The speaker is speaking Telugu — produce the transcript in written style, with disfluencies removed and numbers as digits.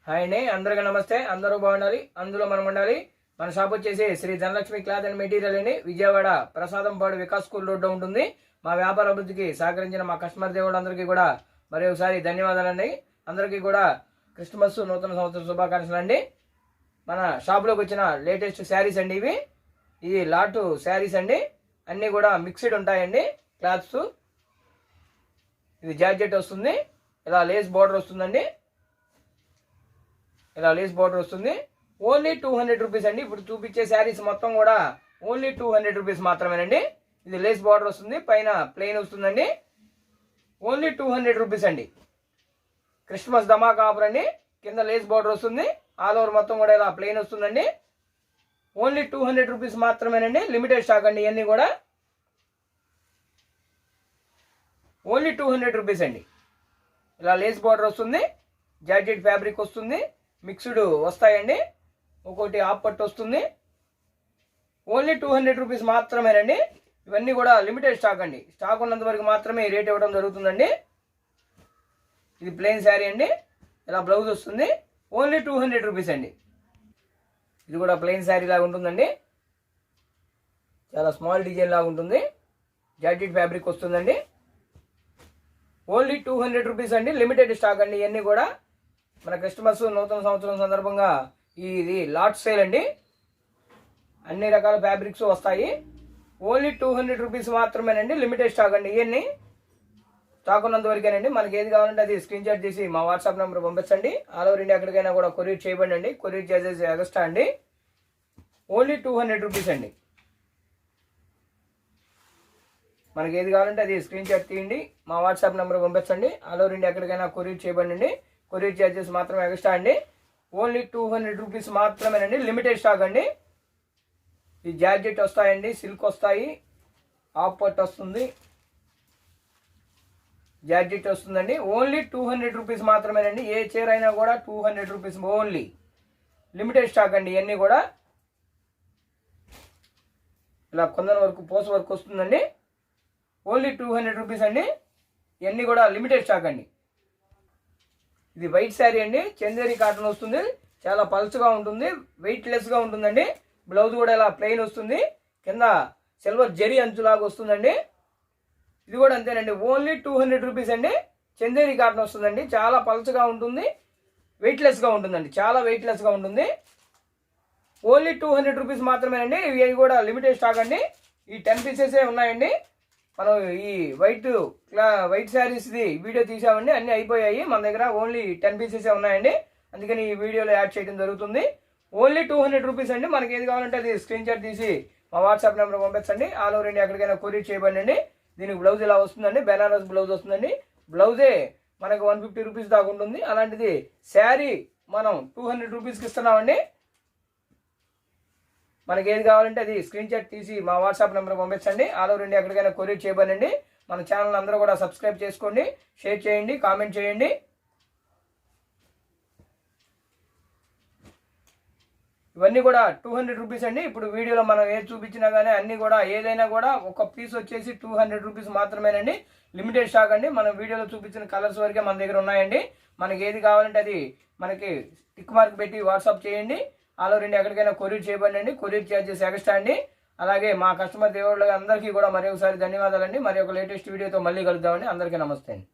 హాయ్ అండి, అందరికీ నమస్తే. అందరూ బాగుండాలి, అందులో మనం ఉండాలి. మన షాప్ వచ్చేసి Sri Dhanalakshmi cloth and material అండి. విజయవాడ ప్రసాదంపాడు వికాస్ స్కూల్ రోడ్లో ఉంటుంది. మా వ్యాపార అభివృద్ధికి సహకరించిన మా కస్టమర్ దేవుళ్ళందరికీ కూడా మరి ఒకసారి ధన్యవాదాలండి. అందరికీ కూడా క్రిస్మస్ నూతన సంవత్సర శుభాకాంక్షలు అండి. మన షాప్లోకి వచ్చిన లేటెస్ట్ శారీస్ అండి ఇవి. ఇది లాటు శారీస్ అండి. అన్నీ కూడా మిక్స్డ్ ఉంటాయండి క్లాత్స్. ఇది జార్జెట్ వస్తుంది, ఇలా లేస్ బార్డర్ వస్తుందండి. ఇలా లేస్ బార్డర్ వస్తుంది. ఓన్లీ 200 రూపీస్ అండి. ఇప్పుడు చూపించే శారీస్ మొత్తం కూడా ఓన్లీ 200 రూపీస్ మాత్రమేనండి. ఇది లేస్ బార్డర్ వస్తుంది, పైన ప్లెయిన్ వస్తుందండి. ఓన్లీ 200 రూపీస్ అండి. క్రిస్మస్ ధమాకా ఆఫర్ అండి. కింద లేస్ బార్డర్ వస్తుంది, ఆల్ ఓవర్ మొత్తం కూడా ఇలా ప్లెయిన్ వస్తుందండి. ఓన్లీ 200 రూపీస్ మాత్రమేనండి. లిమిటెడ్ స్టాక్ అండి ఇవన్నీ కూడా. ఓన్లీ 200 రూపీస్ అండి. ఇలా లేస్ బార్డర్ వస్తుంది, జార్జెట్ ఫ్యాబ్రిక్ వస్తుంది, మిక్స్డ్ వస్తాయండి. ఒకటి హాఫ్ పట్టు వస్తుంది. ఓన్లీ 200 రూపీస్ మాత్రమేనండి. ఇవన్నీ కూడా లిమిటెడ్ స్టాక్ అండి. స్టాక్ ఉన్నంత వరకు మాత్రమే ఈ రేట్ ఇవ్వడం జరుగుతుందండి. ఇది ప్లెయిన్ శారీ అండి. ఇలా బ్లౌజ్ వస్తుంది. ఓన్లీ 200 రూపీస్ అండి. ఇది కూడా ప్లెయిన్ శారీ లాగా ఉంటుందండి. చాలా స్మాల్ డిజైన్ లాగా ఉంటుంది. జార్జెట్ ఫ్యాబ్రిక్ వస్తుందండి. ఓన్లీ 200 రూపీస్ అండి. లిమిటెడ్ స్టాక్ అండి ఇవన్నీ కూడా. మన క్రిస్మస్ నూతన సంవత్సరం సందర్భంగా ఇది లాట్ సేల్ అండి. అన్ని రకాల ఫ్యాబ్రిక్స్ వస్తాయి. ఓన్లీ 200 రూపీస్ మాత్రమేనండి. లిమిటెడ్ స్టాక్ అండి ఇవన్నీ. స్టాక్ ఉన్నంత వరకేనండి. మనకి ఏది కావాలంటే అది స్క్రీన్ షాట్ తీసి మా వాట్సాప్ నెంబర్ పంపించండి. ఆల్ ఓవర్ ఇండియా ఎక్కడికైనా కూడా కొరియర్ చేయబడి అండి. కొరియర్ చార్జెస్ ఎక్స్ట్రా అండి. ఓన్లీ 200 రూపీస్ అండి. మనకి ఏది కావాలంటే అది స్క్రీన్ షాట్ తీయండి, మా వాట్సాప్ నెంబర్ పంపించండి. ఆల్ ఓవర్ ఇండియా ఎక్కడికైనా కొరియర్ చేయబడి. కొరియర్ చార్జెస్ మాత్రం ఎక్స్ట్రా అండి. ఓన్లీ 200 రూపీస్ మాత్రమేనండి. లిమిటెడ్ స్టాక్ అండి. ఈ జార్జెట్ వస్తాయండి, సిల్క్ వస్తాయి, హాఫ్ పట్టు వస్తుంది, జార్జెట్ వస్తుందండి. ఓన్లీ 200 రూపీస్ మాత్రమేనండి. ఏ చీర అయినా కూడా 200 రూపీస్ ఓన్లీ. లిమిటెడ్ స్టాక్ అండి ఇవన్నీ కూడా. ఇలా కొందరి వరకు పోస వరకు వస్తుందండి. ఓన్లీ 200 రూపీస్ అండి. ఇవన్నీ కూడా లిమిటెడ్ స్టాక్ అండి. ఇది వైట్ శారీ అండి. చందేరి కాటన్ వస్తుంది. చాలా పల్చగా ఉంటుంది, వెయిట్ లెస్గా ఉంటుందండి. బ్లౌజ్ కూడా ఇలా ప్లెయిన్ వస్తుంది. కింద సిల్వర్ జరీ అంచులాగా వస్తుందండి. ఇది కూడా అంతేనండి. ఓన్లీ 200 రూపీస్ అండి. చందేరి కాటన్ వస్తుందండి. చాలా పల్చగా ఉంటుంది, వెయిట్ లెస్గా ఉంటుందండి. చాలా వెయిట్ లెస్గా ఉంటుంది. ఓన్లీ 200 రూపీస్ మాత్రమేనండి. ఇవి కూడా లిమిటెడ్ స్టాక్ అండి. ఈ 10 పీసెసే ఉన్నాయండి. మనం ఈ వైట్ శారీస్ది వీడియో తీసామండి, అన్నీ అయిపోయాయి మన దగ్గర. ఓన్లీ 10 పీసెసే ఉన్నాయండి. అందుకని ఈ వీడియోలో యాడ్ చేయడం జరుగుతుంది. ఓన్లీ 200 రూపీస్ అండి. మనకి ఏది కావాలంటే అది స్క్రీన్ షాట్ తీసి మా వాట్సాప్ నెంబర్ పంపించండి. ఆల్ ఓవర్ ఇండియా ఎక్కడికైనా కొరియర్ చేయబడి. దీనికి బ్లౌజ్ ఇలా వస్తుందండి. బెనారస్ బ్లౌజ్ వస్తుందండి. బ్లౌజే మనకు 150 రూపీస్ దాకా ఉంటుంది. అలాంటిది శారీ మనం 200 రూపీస్కి ఇస్తున్నామండి. మనకి ఏది కావాలంటే అది స్క్రీన్ షాట్ తీసి మా వాట్సాప్ నెంబర్ పంపించండి. ఆల్ ఓవర్ ఇండియా ఎక్కడికైనా కొరియర్ చేయబడండి. మన ఛానల్ అందరూ కూడా సబ్స్క్రైబ్ చేసుకోండి, షేర్ చేయండి, కామెంట్ చేయండి. ఇవన్నీ కూడా 200 రూపీస్ అండి. ఇప్పుడు వీడియోలో మనం ఏది చూపించినా కానీ అన్నీ కూడా ఏదైనా కూడా ఒక పీస్ వచ్చేసి 200 రూపీస్ మాత్రమేనండి. లిమిటెడ్ స్టాక్ అండి. మనం వీడియోలో చూపించిన కలర్స్ వరకే మన దగ్గర ఉన్నాయండి. మనకి ఏది కావాలంటే అది మనకి టిక్ మార్క్ పెట్టి వాట్సాప్ చేయండి. ఆల్ ఓవర్ ఇండియా ఎక్కడికైనా కొరియర్ చేయబడండి. కొరియర్ చార్జెస్ ఎక్స్ట్రా అండి. అలాగే మా కస్టమర్ దేవుళ్ళ అందరికీ కూడా మరి ఒకసారి ధన్యవాదాలండి. మరి ఒక లేటెస్ట్ వీడియోతో మళ్ళీ కలుద్దామండి. అందరికీ నమస్తే అండి.